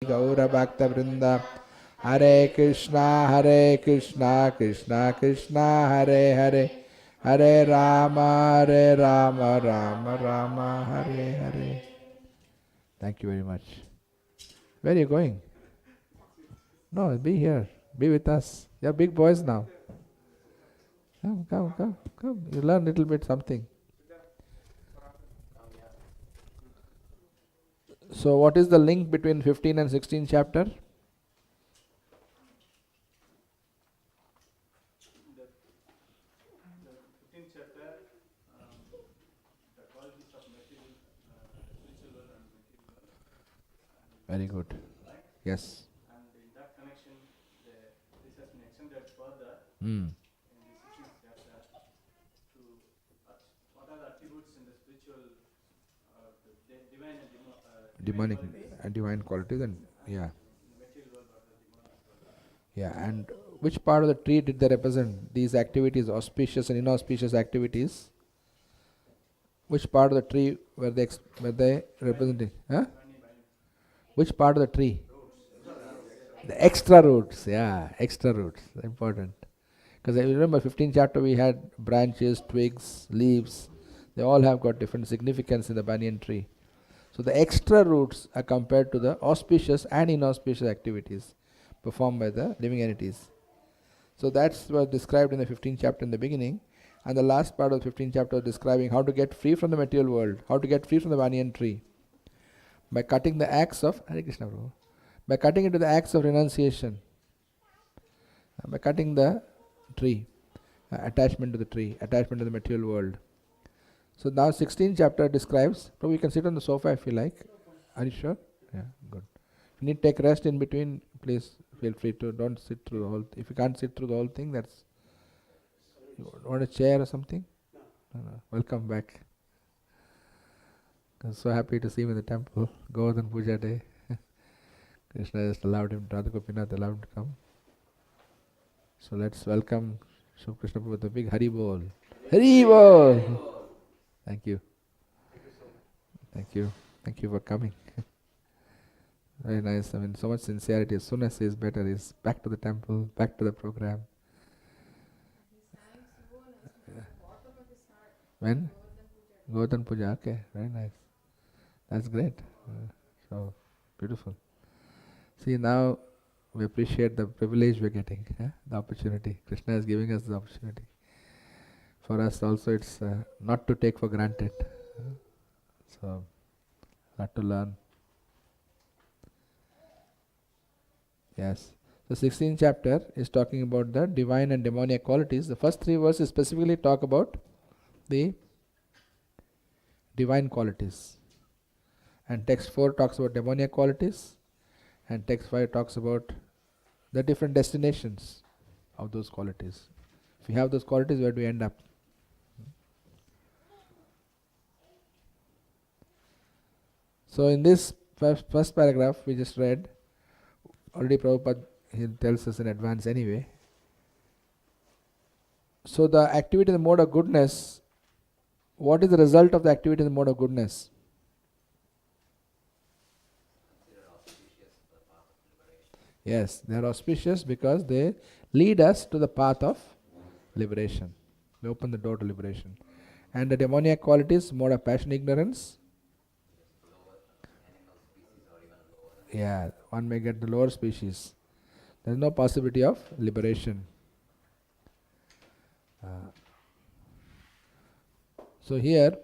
Gaura Bhakta Vrinda. Hare Krishna Krishna Krishna Hare Hare, Hare Rama Rama Rama Hare Hare. Thank you very much. Where are you going? No, be here. Be with us. You're big boys now. Come. You learn a little bit something. So what is the link between 15 and 16 chapter? The 15th chapter, the qualities of material, spiritual world and material world. Very good. Right? Yes. And in that connection, this has been extended further Mm. in the 16th chapter to what are the attributes in the spiritual, the divine and Demonic qualities, and divine qualities and yeah. in the material world, what are the demonic qualities. Yeah, and which part of the tree did they represent? These activities, auspicious and inauspicious activities. Which part of the tree were they representing? Huh? Which part of the tree? The extra roots. Yeah, extra roots. Important. Because I remember 15th chapter we had branches, twigs, leaves. They all have got different significance in the banyan tree. So the extra roots are compared to the auspicious and inauspicious activities performed by the living entities. So that's was described in the 15th chapter in the beginning, and the last part of the 15th chapter describing how to get free from the material world, how to get free from the banyan tree. By cutting the axe of Hare Krishna Prabhu, by cutting into the axe of renunciation, by cutting the tree, attachment to the tree, attachment to the material world. So now 16th chapter describes, Prabhu you can sit on the sofa if you like. Are you sure? Yeah, good. If you need to take rest in between, please feel free to. Don't sit through the whole if you can't sit through the whole thing, that's you want a chair or something? No. Welcome back. I'm so happy to see him in the temple. Govardhan Puja day. Krishna just allowed him, Radha Gopinath allowed him to come. So let's welcome Shri Krishna Prabhu with a big Hari Bol. Hari Bol! Thank you. Thank you. Thank you for coming. Very nice. I mean, so much sincerity. As soon as he is better, he's back to the temple, back to the program. When? Govardhan Puja. Okay, very nice. That's great. So beautiful. See, now we appreciate the privilege we're getting, the opportunity. Krishna is giving us the opportunity. For us also, it's not to take for granted. So, not to learn. Yes. The 16th chapter is talking about the divine and demoniac qualities. The first 3 verses specifically talk about the divine qualities. And text 4 talks about demoniac qualities. And text 5 talks about the different destinations of those qualities. If we have those qualities, where do we end up? So in this first paragraph we just read, already Prabhupada he tells us in advance anyway. So the activity in the mode of goodness, what is the result of the activity in the mode of goodness? Yes, they are auspicious because they lead us to the path of liberation. They open the door to liberation. And the demoniac qualities, mode of passion, ignorance. Yeah, one may get the lower species. There is no possibility of liberation. So here,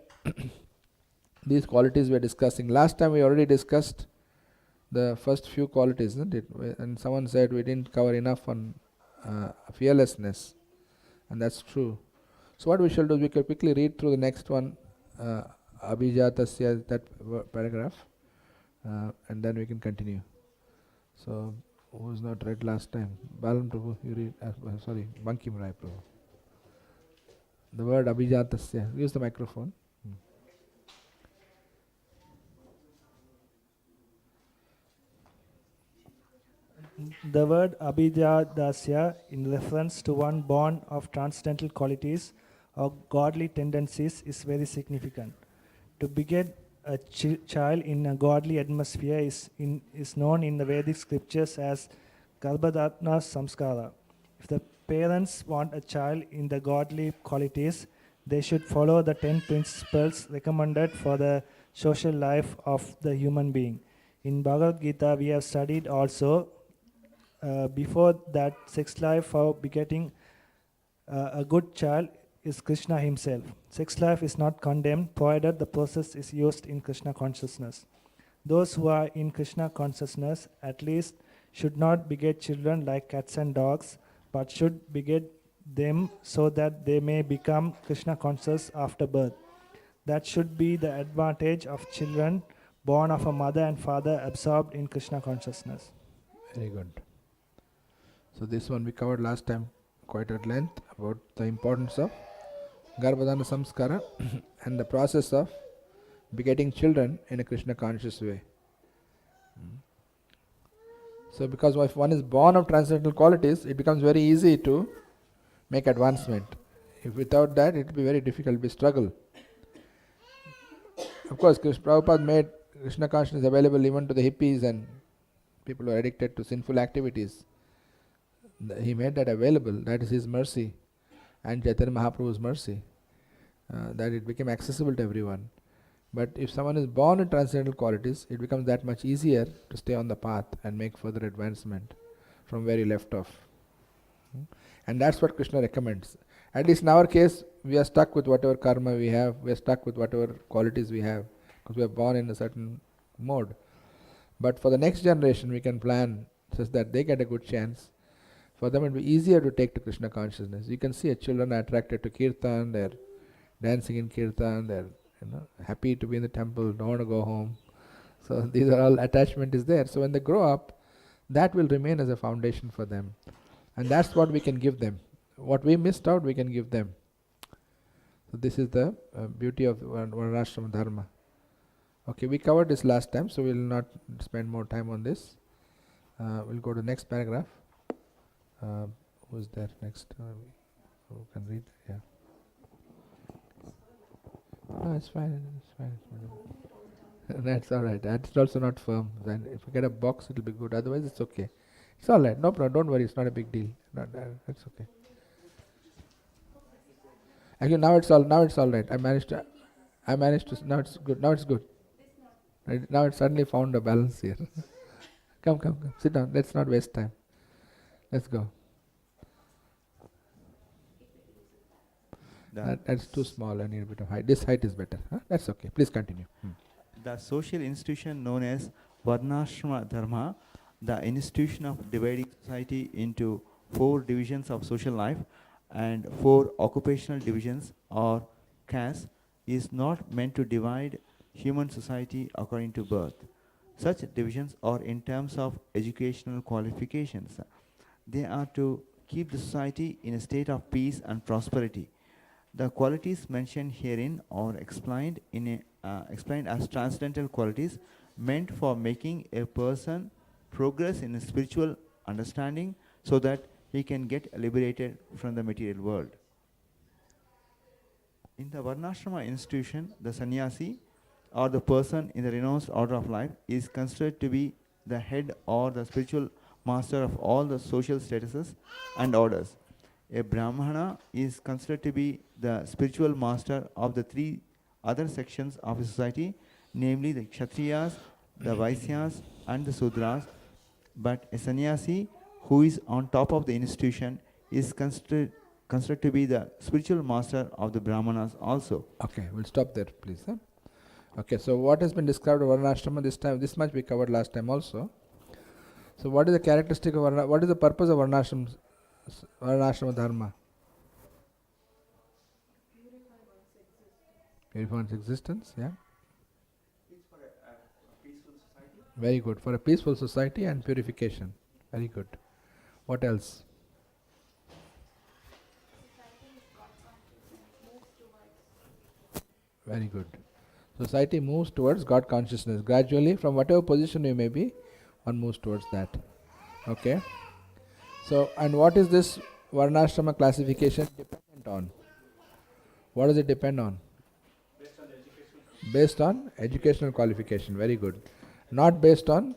these qualities we are discussing. Last time we already discussed the first few qualities, isn't it? And someone said we didn't cover enough on fearlessness, and that's true. So what we shall do, we can quickly read through the next one, Abhijatasya, that paragraph, and then we can continue. So, who was not read last time? Balan Prabhu, you read, sorry, Bankim Rai Prabhu. The word Abhijatasya, use the microphone. The word Abhijadasya, in reference to one born of transcendental qualities or godly tendencies, is very significant. To begin a child in a godly atmosphere is known in the Vedic scriptures as Garbhadatna Samskara. If the parents want a child in the godly qualities, they should follow the 10 principles recommended for the social life of the human being. In Bhagavad Gita, we have studied also before that sex life for begetting a good child is Krishna himself. Sex life is not condemned provided the process is used in Krishna consciousness. Those who are in Krishna consciousness at least should not beget children like cats and dogs, but should beget them so that they may become Krishna conscious after birth. That should be the advantage of children born of a mother and father absorbed in Krishna consciousness. Very good. So this one we covered last time quite at length about the importance of Garbhadana Samskara and the process of begetting children in a Krishna conscious way. So because if one is born of transcendental qualities, it becomes very easy to make advancement. If without that, it will be very difficult, be struggle. Of course, Prabhupada made Krishna consciousness available even to the hippies and people who are addicted to sinful activities. He made that available. That is his mercy and Chaitanya Mahaprabhu's mercy, that it became accessible to everyone. But if someone is born in transcendental qualities, it becomes that much easier to stay on the path and make further advancement from where you left off. And that's what Krishna recommends. At least in our case, we are stuck with whatever karma we have, we are stuck with whatever qualities we have, because we are born in a certain mode. But for the next generation, we can plan such that they get a good chance. For them it will be easier to take to Krishna consciousness. You can see children are attracted to kirtan, they're dancing in kirtan, they're happy to be in the temple, don't want to go home. So these are all, attachment is there. So when they grow up, that will remain as a foundation for them. And that's what we can give them. What we missed out, we can give them. So this is the beauty of Varnashrama Dharma. Okay, we covered this last time, so we will not spend more time on this. We'll go to the next paragraph. Who's there next? Who can read? Yeah. No, it's fine. It's fine. That's all right. It's also not firm. Then if you get a box, it'll be good. Otherwise, it's okay. It's all right. No problem. Don't worry. It's not a big deal. It's okay. Actually, now it's all right. I managed to. Now it's good. Now it's good. Right, now it suddenly found a balance here. Come. Sit down. Let's not waste time. Let's go. That's too small. I need a bit of height. This height is better. Huh? That's okay. Please continue. The social institution known as Varnashrama Dharma, the institution of dividing society into 4 divisions of social life and 4 occupational divisions or castes, is not meant to divide human society according to birth. Such divisions are in terms of educational qualifications. They are to keep the society in a state of peace and prosperity. The qualities mentioned herein are explained as transcendental qualities meant for making a person progress in his spiritual understanding so that he can get liberated from the material world. In the Varnashrama institution, the sannyasi or the person in the renounced order of life is considered to be the head or the spiritual master of all the social statuses and orders. A Brahmana is considered to be the spiritual master of the 3 other sections of a society, namely the Kshatriyas, the Vaisyas and the Sudras. But a sannyasi who is on top of the institution is considered to be the spiritual master of the Brahmanas also. Okay, we'll stop there, please. Huh? Okay, so what has been described of Varnashrama this time? This much we covered last time also. So what is the characteristic of Varnashrama? What is the purpose of Varnashrama Dharma? Purify one's existence, yeah. For a peaceful society. Very good. For a peaceful society and purification. Very good. What else? Very good. Society moves towards God consciousness. Gradually, from whatever position you may be, one moves towards that. Okay. So, and what is this Varnashrama classification dependent on? What does it depend on? Based on the educational Based on educational qualification. Very good. Not based on